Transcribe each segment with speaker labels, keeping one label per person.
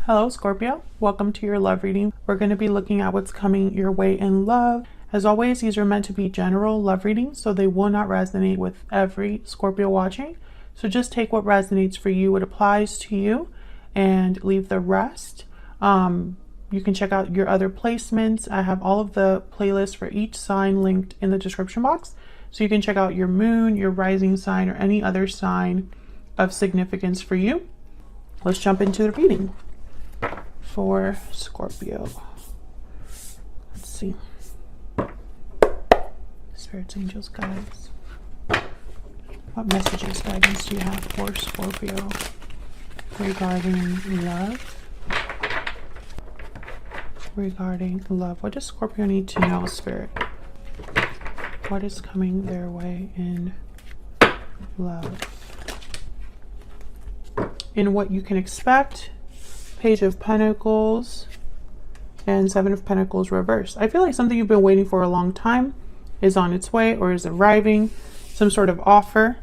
Speaker 1: Hello, Scorpio. Welcome to your love reading. We're going to be looking at what's coming your way in love. As always, these are meant to be general love readings, so they will not resonate with every Scorpio watching. So just take what resonates for you, what applies to you, and leave the rest. You can check out your other placements. I have all of the playlists for each sign linked in the description box. So you can check out your moon, your rising sign, or any other sign of significance for you. Let's jump into the reading for Scorpio. Let's see. Spirits, angels, guides. What messages, guidance do you have for Scorpio regarding love? Regarding love. What does Scorpio need to know, Spirit? What is coming their way in love? In what you can expect. Page of Pentacles and Seven of Pentacles reversed. I feel like something you've been waiting for a long time is on its way or is arriving. Some sort of offer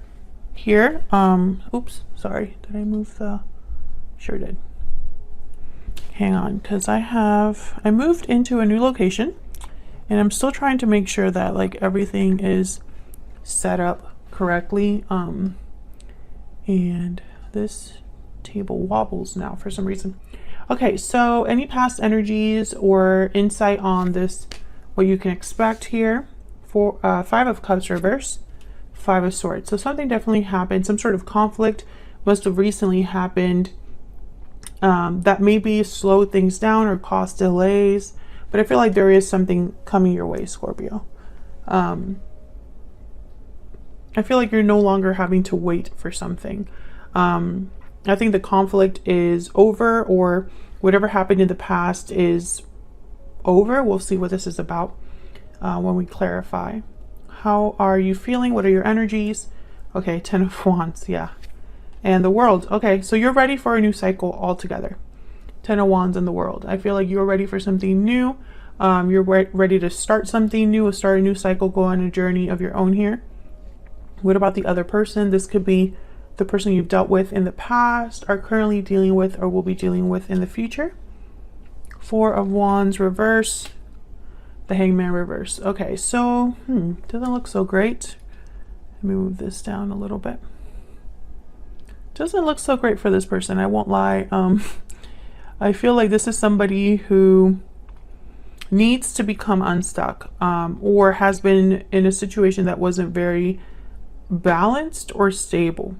Speaker 1: here. Oops, sorry. Did I move the... Sure did. Hang on, because I moved into a new location and I'm still trying to make sure that like everything is set up correctly. And this table wobbles now for some reason. Okay, so any past energies or insight on this, what you can expect here for Five of Cups reverse, Five of Swords. So something definitely happened. Some sort of conflict must have recently happened that maybe slowed things down or caused delays. But I feel like there is something coming your way, Scorpio. I feel like you're no longer having to wait for something. I think the conflict is over, or whatever happened in the past is over. We'll see what this is about when we clarify. How are you feeling? What are your energies? Okay, Ten of Wands, yeah. And the World. Okay, so you're ready for a new cycle altogether. Ten of Wands and the World. I feel like you're ready for something new. You're ready to start something new, start a new cycle, go on a journey of your own here. What about the other person? This could be the person you've dealt with in the past, are currently dealing with, or will be dealing with in the future. Four of Wands reverse, the Hangman reverse. Okay, so doesn't look so great. Let me move this down a little bit. Doesn't look so great for this person, I won't lie. I feel like this is somebody who needs to become unstuck, or has been in a situation that wasn't very balanced or stable.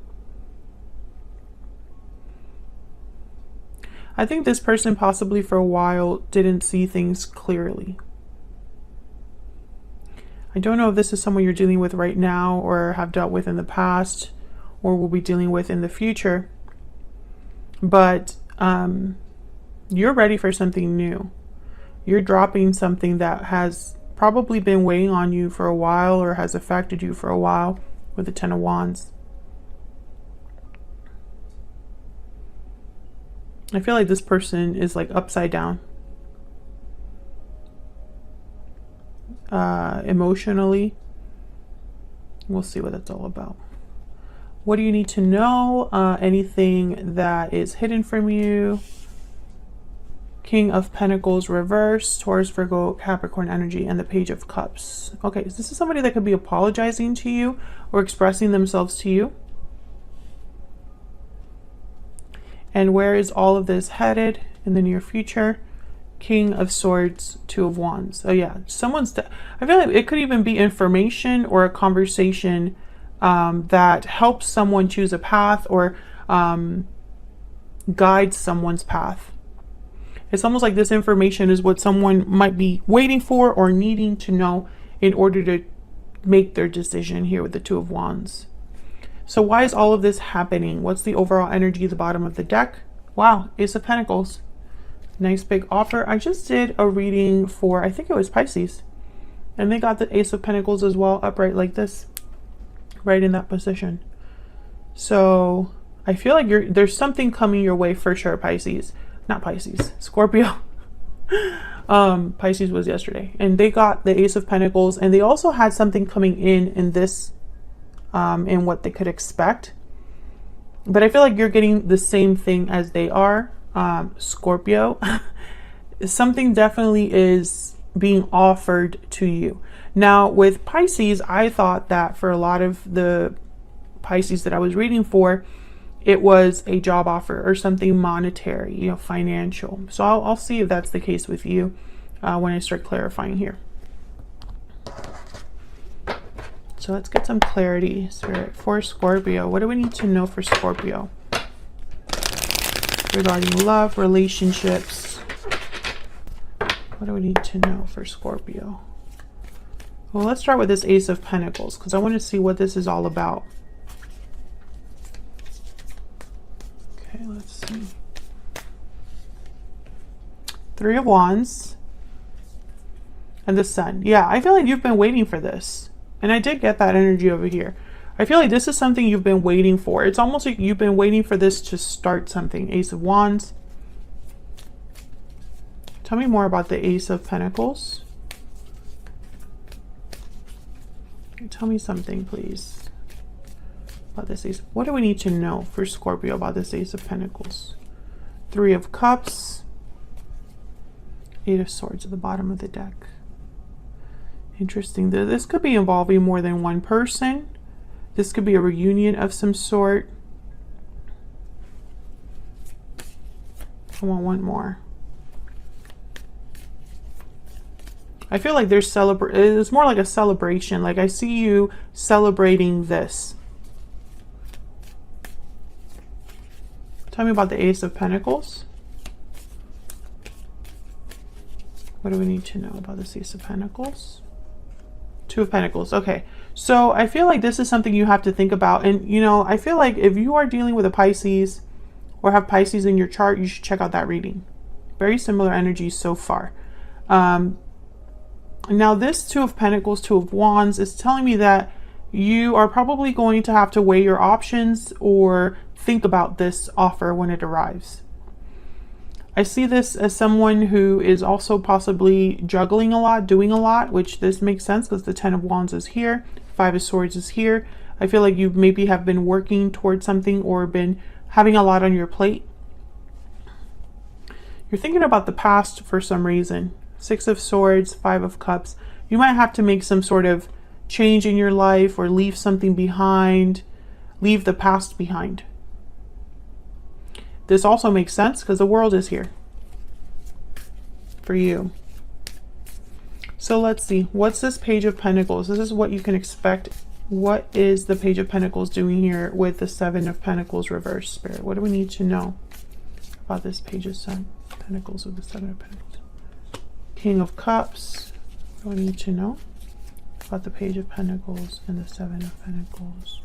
Speaker 1: I think this person possibly for a while didn't see things clearly. I don't know if this is someone you're dealing with right now or have dealt with in the past or will be dealing with in the future. But you're ready for something new. You're dropping something that has probably been weighing on you for a while or has affected you for a while with the Ten of Wands. I feel like this person is like upside down. Emotionally. We'll see what that's all about. What do you need to know? Anything that is hidden from you. King of Pentacles reverse, Taurus, Virgo, Capricorn energy, and the Page of Cups. Okay, so this is somebody that could be apologizing to you or expressing themselves to you. And where is all of this headed in the near future? King of Swords, Two of Wands. Oh yeah, I feel like it could even be information or a conversation that helps someone choose a path or guides someone's path. It's almost like this information is what someone might be waiting for or needing to know in order to make their decision here with the Two of Wands. So why is all of this happening? What's the overall energy at the bottom of the deck? Wow, Ace of Pentacles. Nice big offer. I just did a reading for, I think it was Pisces. And they got the Ace of Pentacles as well, upright like this. Right in that position. So I feel like there's something coming your way for sure, Pisces. Not Pisces, Scorpio. Pisces was yesterday. And they got the Ace of Pentacles. And they also had something coming in this in what they could expect. But I feel like you're getting the same thing as they are. Scorpio, something definitely is being offered to you. Now with Pisces, I thought that for a lot of the Pisces that I was reading for, it was a job offer or something monetary, you know, financial. So I'll see if that's the case with you when I start clarifying here. So let's get some clarity, Spirit, for Scorpio. What do we need to know for Scorpio regarding love, relationships? What do we need to know for Scorpio? Well, let's start with this Ace of Pentacles because I want to see what this is all about. Okay, let's see. Three of Wands and the Sun. Yeah, I feel like you've been waiting for this. And I did get that energy over here. I feel like this is something you've been waiting for. It's almost like you've been waiting for this to start something. Ace of Wands. Tell me more about the Ace of Pentacles. Tell me something, please, about this Ace. What do we need to know for Scorpio about this Ace of Pentacles? Three of Cups. Eight of Swords at the bottom of the deck. Interesting. This could be involving more than one person. This could be a reunion of some sort. I want one more. I feel like there's it's more like a celebration. Like I see you celebrating this. Tell me about the Ace of Pentacles. What do we need to know about this Ace of Pentacles? Two of Pentacles. Okay. So I feel like this is something you have to think about. And, you know, I feel like if you are dealing with a Pisces or have Pisces in your chart, you should check out that reading. Very similar energies so far. Now this Two of Pentacles, Two of Wands is telling me that you are probably going to have to weigh your options or think about this offer when it arrives. I see this as someone who is also possibly juggling a lot, doing a lot, which this makes sense because the Ten of Wands is here, Five of Swords is here. I feel like you maybe have been working towards something or been having a lot on your plate. You're thinking about the past for some reason. Six of Swords, Five of Cups. You might have to make some sort of change in your life or leave something behind, leave the past behind. This also makes sense because the world is here for you. So let's see. What's this Page of Pentacles? This is what you can expect. What is the Page of Pentacles doing here with the Seven of Pentacles reverse, Spirit? What do we need to know about this Page of Pentacles with the Seven of Pentacles? King of Cups. What do we need to know about the Page of Pentacles and the Seven of Pentacles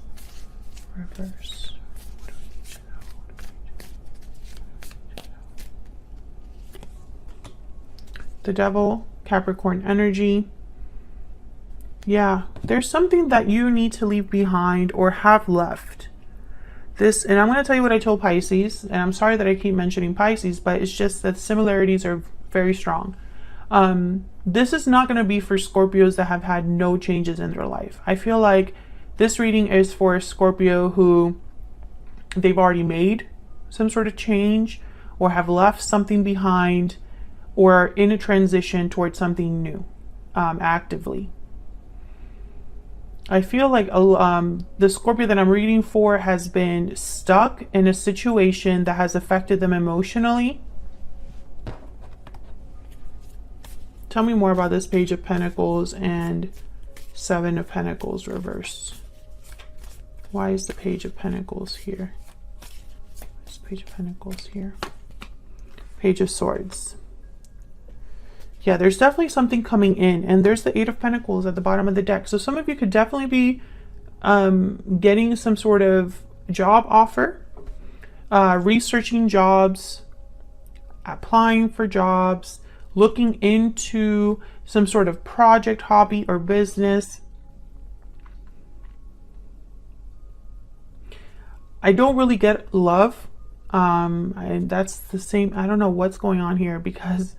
Speaker 1: reverse? The Devil, Capricorn energy. Yeah, there's something that you need to leave behind or have left. This, and I'm going to tell you what I told Pisces, and I'm sorry that I keep mentioning Pisces, but it's just that similarities are very strong. This is not going to be for Scorpios that have had no changes in their life. I feel like this reading is for a Scorpio who they've already made some sort of change or have left something behind or in a transition towards something new, actively. I feel like the Scorpio that I'm reading for has been stuck in a situation that has affected them emotionally. Tell me more about this Page of Pentacles and Seven of Pentacles reverse. Why is the Page of Pentacles here? Why is the Page of Pentacles here? Page of Swords. Yeah, there's definitely something coming in, and there's the Eight of Pentacles at the bottom of the deck. So some of you could definitely be getting some sort of job offer, researching jobs, applying for jobs, looking into some sort of project, hobby, or business. I don't really get love. And that's the same. I don't know what's going on here because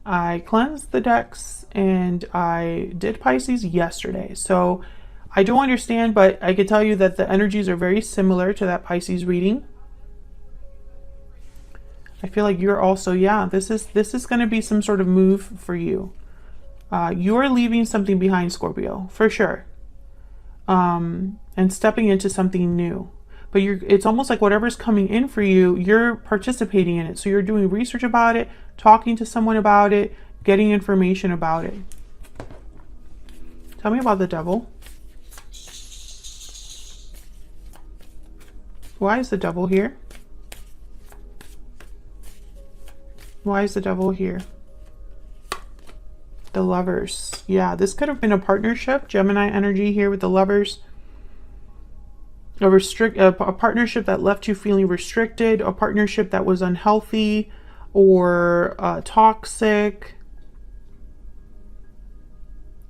Speaker 1: I cleansed the decks and I did Pisces yesterday. So I don't understand, but I could tell you that the energies are very similar to that Pisces reading. I feel like you're also, yeah, this is going to be some sort of move for you. You're leaving something behind, Scorpio, for sure. And stepping into something new. But it's almost like whatever's coming in for you, you're participating in it. So you're doing research about it, talking to someone about it, getting information about it. Tell me about the devil. Why is the devil here? Why is the devil here? The Lovers. Yeah, this could have been a partnership. Gemini energy here with the Lovers. A partnership that left you feeling restricted, a partnership that was unhealthy or toxic.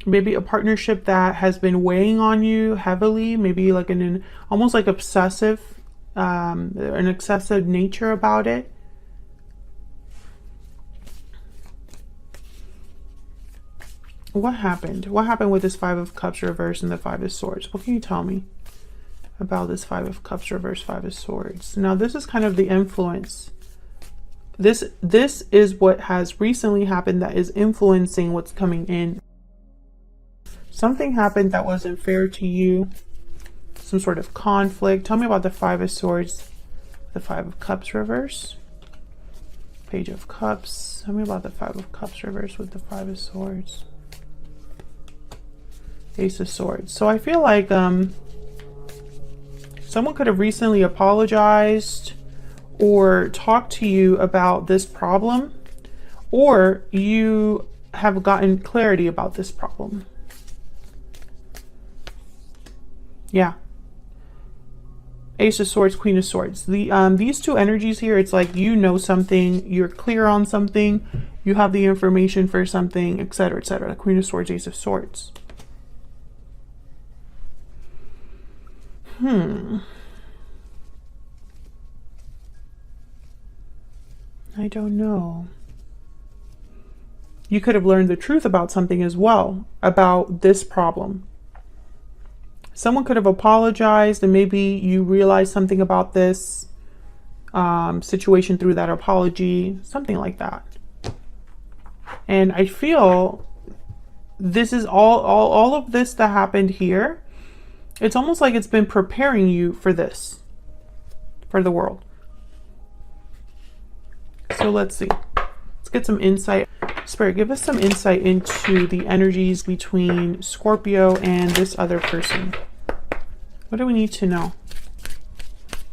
Speaker 1: Maybe a partnership that has been weighing on you heavily, maybe like almost like obsessive, an excessive nature about it. What happened? What happened with this Five of Cups reverse and the Five of Swords? What can you tell me about this Five of Cups reverse, Five of Swords? Now, this is kind of the influence. This is what has recently happened that is influencing what's coming in. Something happened that wasn't fair to you. Some sort of conflict. Tell me about the Five of Swords, the Five of Cups reverse, Page of Cups. Tell me about the Five of Cups reverse with the Five of Swords, Ace of Swords. So I feel like someone could have recently apologized or talked to you about this problem, or you have gotten clarity about this problem. Yeah. Ace of Swords, Queen of Swords. These two energies here, it's like you know something, you're clear on something, you have the information for something, etc., etc. Queen of Swords, Ace of Swords. I don't know. You could have learned the truth about something as well, about this problem. Someone could have apologized and maybe you realized something about this situation through that apology, something like that. And I feel this is all of this that happened here. It's almost like it's been preparing you for this, for the world. So let's see. Let's get some insight. Spirit, give us some insight into the energies between Scorpio and this other person. What do we need to know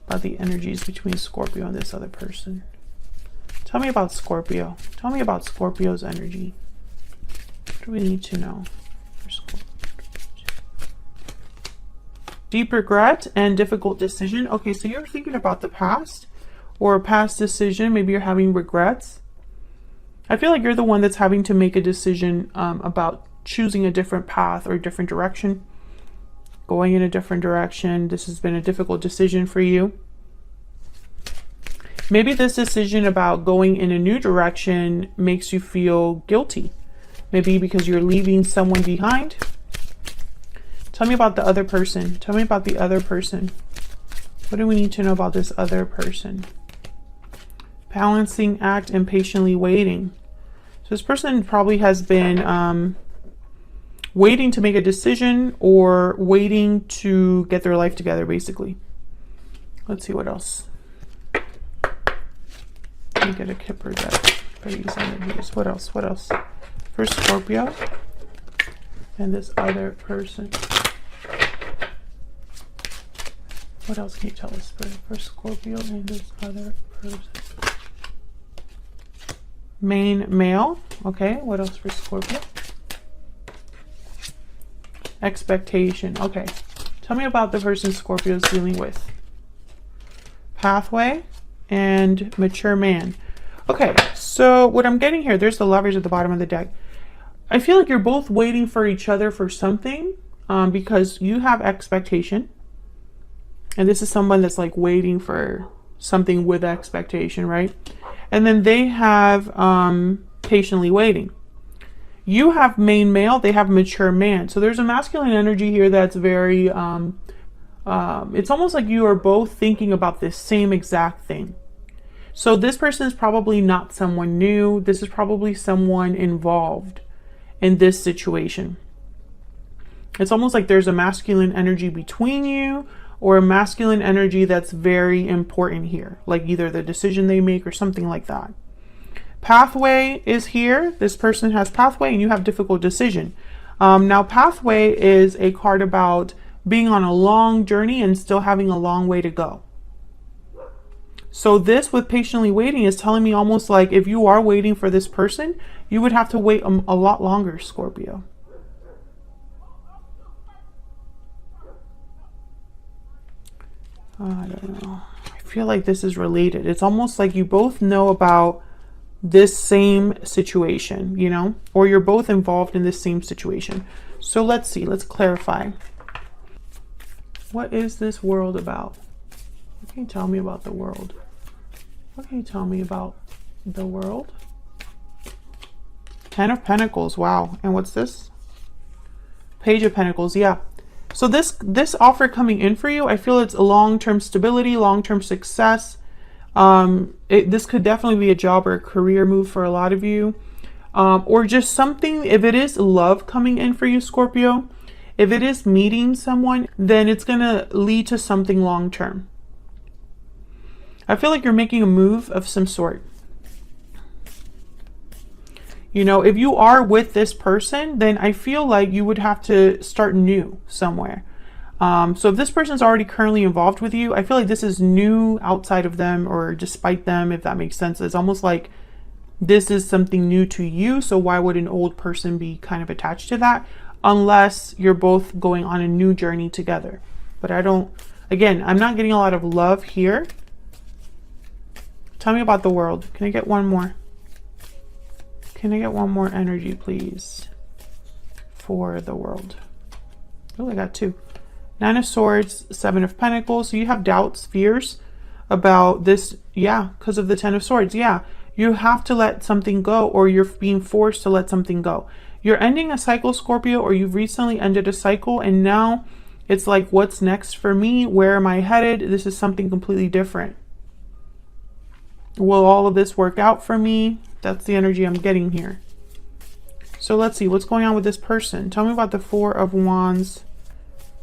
Speaker 1: about the energies between Scorpio and this other person? Tell me about Scorpio. Tell me about Scorpio's energy. What do we need to know for Scorpio? Deep regret and difficult decision. Okay, so you're thinking about the past or a past decision. Maybe you're having regrets. I feel like you're the one that's having to make a decision about choosing a different path or a different direction, going in a different direction. This has been a difficult decision for you. Maybe this decision about going in a new direction makes you feel guilty. Maybe because you're leaving someone behind. Tell me about the other person. Tell me about the other person. What do we need to know about this other person? Balancing act and patiently waiting. So this person probably has been waiting to make a decision or waiting to get their life together, basically. Let's see what else. Let me get a Kipper deck for these energies. What else? What else? For Scorpio and this other person. What else can you tell us for Scorpio and this other person? Main male. Okay, what else for Scorpio? Expectation. Okay, tell me about the person Scorpio is dealing with. Pathway and mature man. Okay, so what I'm getting here, there's the Lovers at the bottom of the deck. I feel like you're both waiting for each other for something because you have expectation. And this is someone that's like waiting for something with expectation, right? And then they have patiently waiting. You have main male, they have mature man. So there's a masculine energy here that's very, it's almost like you are both thinking about this same exact thing. So this person is probably not someone new. This is probably someone involved in this situation. It's almost like there's a masculine energy between you, or a masculine energy that's very important here, like either the decision they make or something like that. Pathway is here. This person has pathway and you have difficult decision. Now pathway is a card about being on a long journey and still having a long way to go. So this with patiently waiting is telling me almost like if you are waiting for this person, you would have to wait a lot longer, Scorpio. I don't know. I feel like this is related. It's almost like you both know about this same situation, you know, or you're both involved in this same situation. So let's see, let's clarify. What is this world about? What can you tell me about the world? What can you tell me about the world? Ten of Pentacles, wow. And what's this? Page of Pentacles, yeah. So this offer coming in for you, I feel it's a long-term stability, long-term success. This could definitely be a job or a career move for a lot of you. Or just something, if it is love coming in for you, Scorpio, if it is meeting someone, then it's going to lead to something long-term. I feel like you're making a move of some sort. You know, if you are with this person, then I feel like you would have to start new somewhere. So if this person's already currently involved with you, I feel like this is new outside of them or despite them, if that makes sense. It's almost like this is something new to you. So why would an old person be kind of attached to that? Unless you're both going on a new journey together. But I don't, again, I'm not getting a lot of love here. Tell me about the world. Can I get one more? Can I get one more energy, please, for the world? Oh, I got two. Nine of Swords, Seven of Pentacles. So you have doubts, fears about this. Yeah, because of the Ten of Swords. Yeah, you have to let something go, or you're being forced to let something go. You're ending a cycle, Scorpio, or you've recently ended a cycle, and now it's like, what's next for me? Where am I headed? This is something completely different. Will all of this work out for me? That's the energy I'm getting here. So let's see what's going on with this person. Tell me about the Four of Wands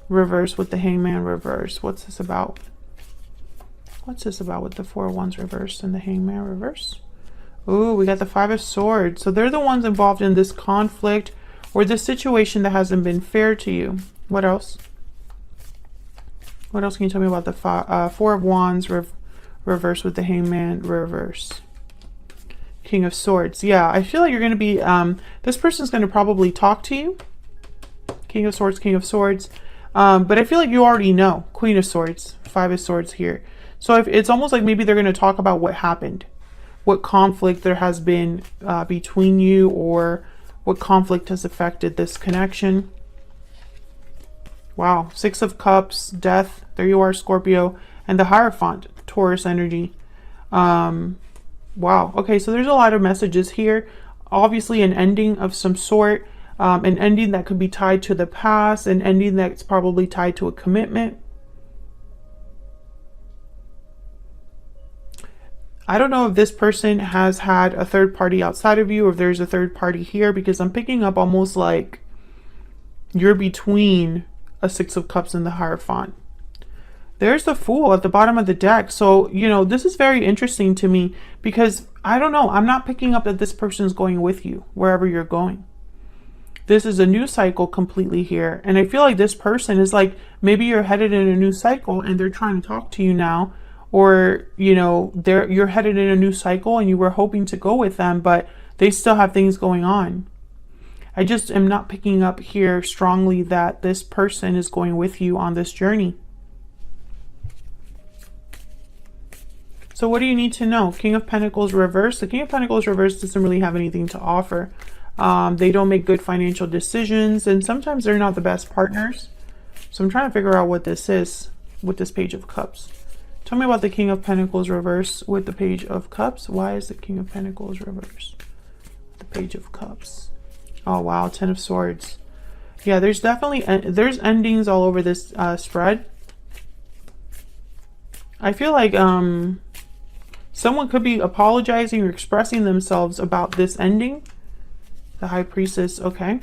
Speaker 1: reverse with the Hangman reverse. What's this about? What's this about with the Four of Wands reverse and the Hangman reverse? Ooh, we got the Five of Swords. So they're the ones involved in this conflict or this situation that hasn't been fair to you. What else? What else can you tell me about the Four of Wands reverse with the Hangman reverse? King of Swords. Yeah, I feel like you're going to be, this person's going to probably talk to you. King of Swords, King of Swords. But I feel like you already know. Queen of Swords, Five of Swords here. So if it's almost like maybe they're going to talk about what happened, what conflict there has been between you, or what conflict has affected this connection. Wow, Six of Cups, Death. There you are, Scorpio. And the Hierophant, Taurus energy. Wow. Okay, so there's a lot of messages here. Obviously an ending of some sort, an ending that could be tied to the past, an ending that's probably tied to a commitment. I don't know if this person has had a third party outside of you, or if there's a third party here, because I'm picking up almost like you're between a Six of Cups and the Hierophant. There's the Fool at the bottom of the deck. So, you know, this is very interesting to me because I don't know. I'm not picking up that this person's going with you wherever you're going. This is a new cycle completely here. And I feel like this person is like, maybe you're headed in a new cycle and they're trying to talk to you now. Or, you know, you're headed in a new cycle and you were hoping to go with them, but they still have things going on. I just am not picking up here strongly that this person is going with you on this journey. So what do you need to know? King of Pentacles reverse. The King of Pentacles reverse doesn't really have anything to offer. They don't make good financial decisions, and sometimes they're not the best partners. So I'm trying to figure out what this is with this Page of Cups. Tell me about the King of Pentacles reverse with the Page of Cups. Why is the King of Pentacles reverse? The Page of Cups. Oh wow, Ten of Swords. Yeah, there's definitely there's endings all over this spread. I feel like Someone could be apologizing or expressing themselves about this ending. The High Priestess, okay.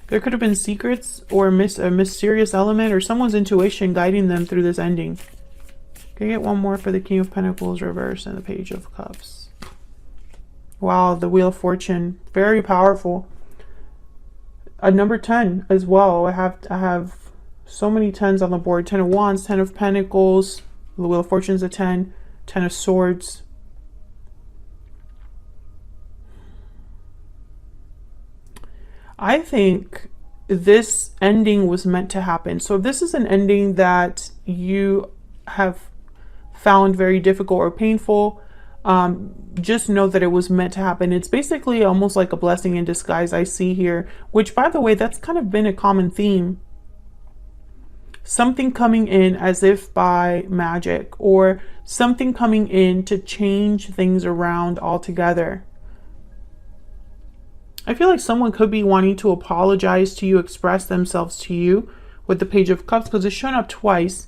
Speaker 1: There could have been secrets or a mysterious element or someone's intuition guiding them through this ending. Can I get one more for the King of Pentacles reverse and the Page of Cups? Wow, the Wheel of Fortune, very powerful. A number 10 as well. I have so many 10s on the board. 10 of Wands, 10 of Pentacles. The Wheel of Fortune is a 10. 10 of Swords. I think this ending was meant to happen. So if this is an ending that you have found very difficult or painful, just know that it was meant to happen. It's basically almost like a blessing in disguise I see here, which, by the way, that's kind of been a common theme. Something coming in as if by magic, or something coming in to change things around altogether. I feel like someone could be wanting to apologize to you, express themselves to you with the Page of Cups, because it's shown up twice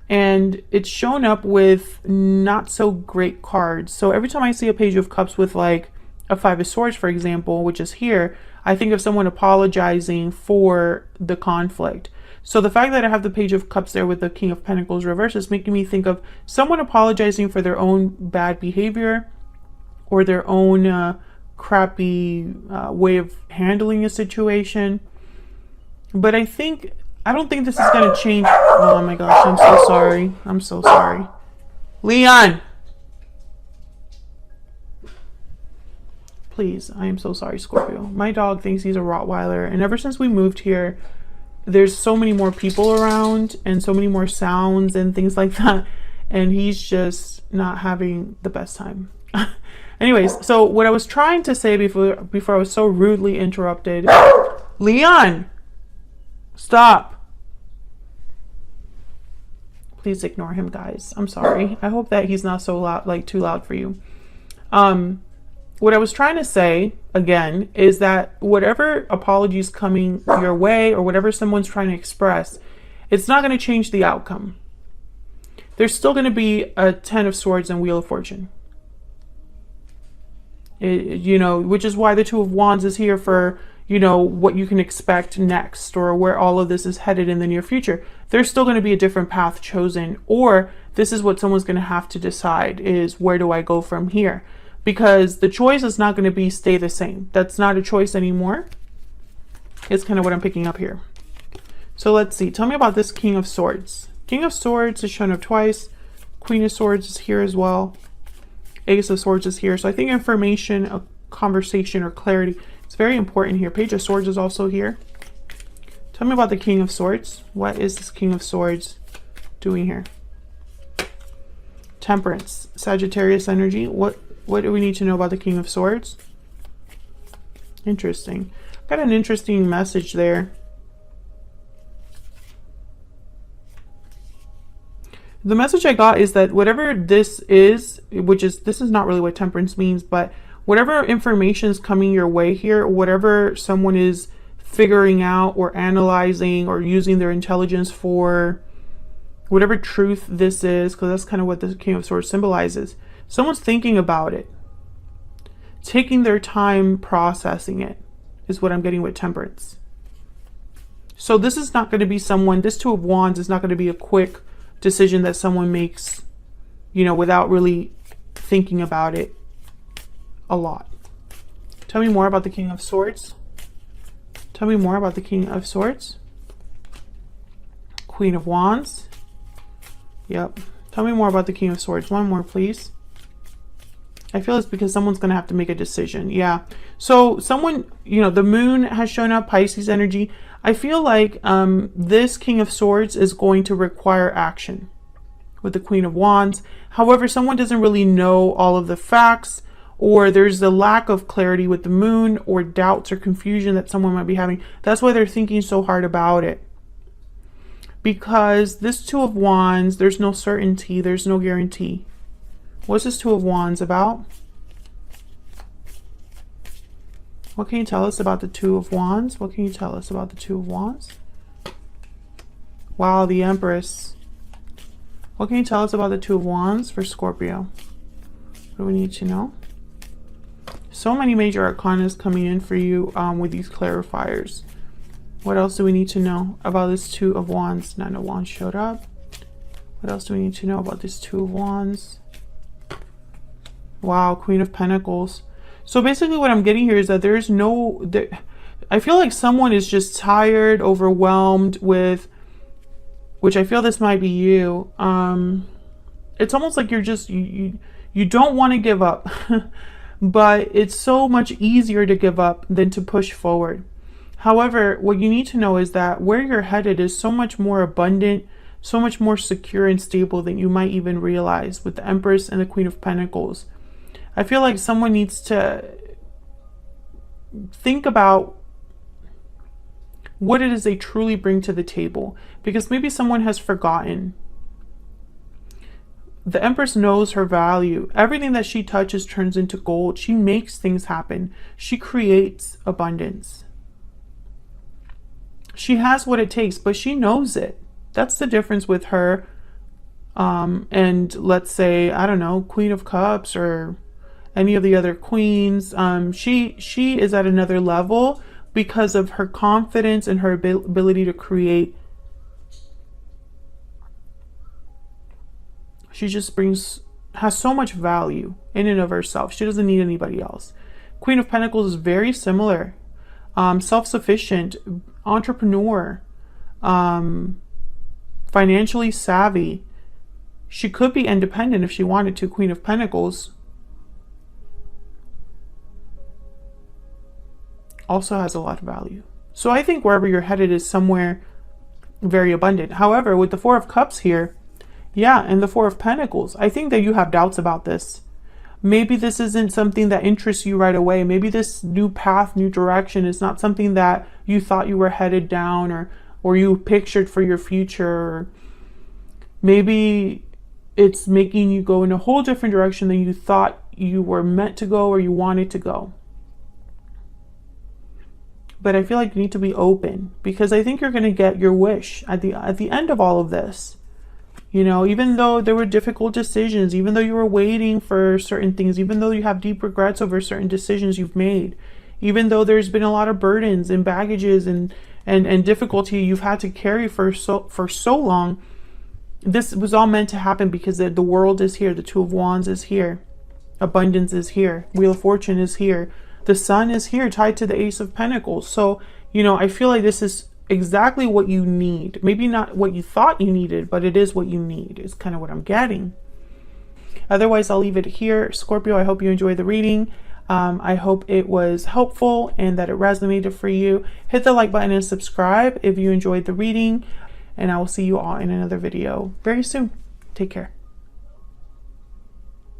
Speaker 1: and it's shown up with not so great cards. So every time I see a Page of Cups with like a 5 of Swords, for example, which is here, I think of someone apologizing for the conflict. So the fact that I have the Page of Cups there with the King of Pentacles reverse is making me think of someone apologizing for their own bad behavior or their own crappy way of handling a situation. But I don't think this is going to change. Oh my gosh, I'm so sorry. I'm so sorry. Leon! Please, I am so sorry, Scorpio. My dog thinks he's a Rottweiler, and ever since we moved here, there's so many more people around and so many more sounds and things like that, and he's just not having the best time. Anyways, so what I was trying to say before I was so rudely interrupted. Leon! Stop! Please ignore him, guys. I'm sorry. I hope that he's not so loud, like too loud for you. What I was trying to say, again, is that whatever apologies coming your way or whatever someone's trying to express, it's not going to change the outcome. There's still going to be a 10 of Swords and Wheel of Fortune. Which is why the 2 of Wands is here for, what you can expect next or where all of this is headed in the near future. There's still going to be a different path chosen, or this is what someone's going to have to decide is, where do I go from here? Because the choice is not going to be stay the same. That's not a choice anymore. It's kind of what I'm picking up here. So let's see. Tell me about this King of Swords. King of Swords is shown up twice. Queen of Swords is here as well. Ace of Swords is here. So I think information, a conversation, or clarity is very important here. Page of Swords is also here. Tell me about the King of Swords. What is this King of Swords doing here? Temperance, Sagittarius energy. What do we need to know about the King of Swords? Interesting. Got an interesting message there. The message I got is that whatever this is, this is not really what temperance means, but whatever information is coming your way here, whatever someone is figuring out or analyzing or using their intelligence for, whatever truth this is, because that's kind of what the King of Swords symbolizes. Someone's thinking about it, taking their time processing it, is what I'm getting with temperance. So this is not going to be someone, this 2 of Wands is not going to be a quick decision that someone makes, without really thinking about it a lot. Tell me more about the King of Swords. Tell me more about the King of Swords. Queen of Wands. Yep. Tell me more about the King of Swords. One more, please. I feel it's because someone's going to have to make a decision. Yeah. So someone, the moon has shown up, Pisces energy. I feel like this King of Swords is going to require action with the Queen of Wands. However, someone doesn't really know all of the facts, or there's a lack of clarity with the moon, or doubts or confusion that someone might be having. That's why they're thinking so hard about it. Because this 2 of Wands, there's no certainty, there's no guarantee. What's this 2 of Wands about? What can you tell us about the 2 of Wands? What can you tell us about the 2 of Wands? Wow, the Empress. What can you tell us about the 2 of Wands for Scorpio? What do we need to know? So many major arcanas coming in for you with these clarifiers. What else do we need to know about this Two of Wands? Nine of Wands showed up. What else do we need to know about this Two of Wands? Wow, Queen of Pentacles. So basically what I'm getting here is that there's no... I feel like someone is just tired, overwhelmed with... Which I feel this might be you. It's almost like you're just... You don't want to give up. But it's so much easier to give up than to push forward. However, what you need to know is that where you're headed is so much more abundant, so much more secure and stable than you might even realize with the Empress and the Queen of Pentacles. I feel like someone needs to think about what it is they truly bring to the table, because maybe someone has forgotten. The Empress knows her value. Everything that she touches turns into gold. She makes things happen. She creates abundance. She has what it takes, but she knows it. That's the difference with her and let's say, I don't know, Queen of Cups or any of the other queens. She is at another level because of her confidence and her ability to create. She just has so much value in and of herself. She doesn't need anybody else. Queen of Pentacles is very similar. Self-sufficient, entrepreneur, financially savvy. She could be independent if she wanted to. Queen of Pentacles also has a lot of value. So I think wherever you're headed is somewhere very abundant. However, with the Four of Cups here, yeah, and the Four of Pentacles, I think that you have doubts about this. Maybe this isn't something that interests you right away. Maybe this new path, new direction is not something that you thought you were headed down or you pictured for your future. Maybe it's making you go in a whole different direction than you thought you were meant to go or you wanted to go. But I feel like you need to be open, because I think you're going to get your wish at the end of all of this. You know, even though there were difficult decisions, even though you were waiting for certain things, even though you have deep regrets over certain decisions you've made, even though there's been a lot of burdens and baggages and difficulty you've had to carry for so long, this was all meant to happen because the world is here. The Two of Wands is here. Abundance is here. Wheel of Fortune is here. The Sun is here, tied to the Ace of Pentacles. So, you know, I feel like this is exactly what you need. Maybe not what you thought you needed, but it is what you need, is kind of what I'm getting. Otherwise, I'll leave it here. Scorpio, I hope you enjoyed the reading. I hope it was helpful and that it resonated for you. Hit the like button and subscribe if you enjoyed the reading. And I will see you all in another video very soon. Take care.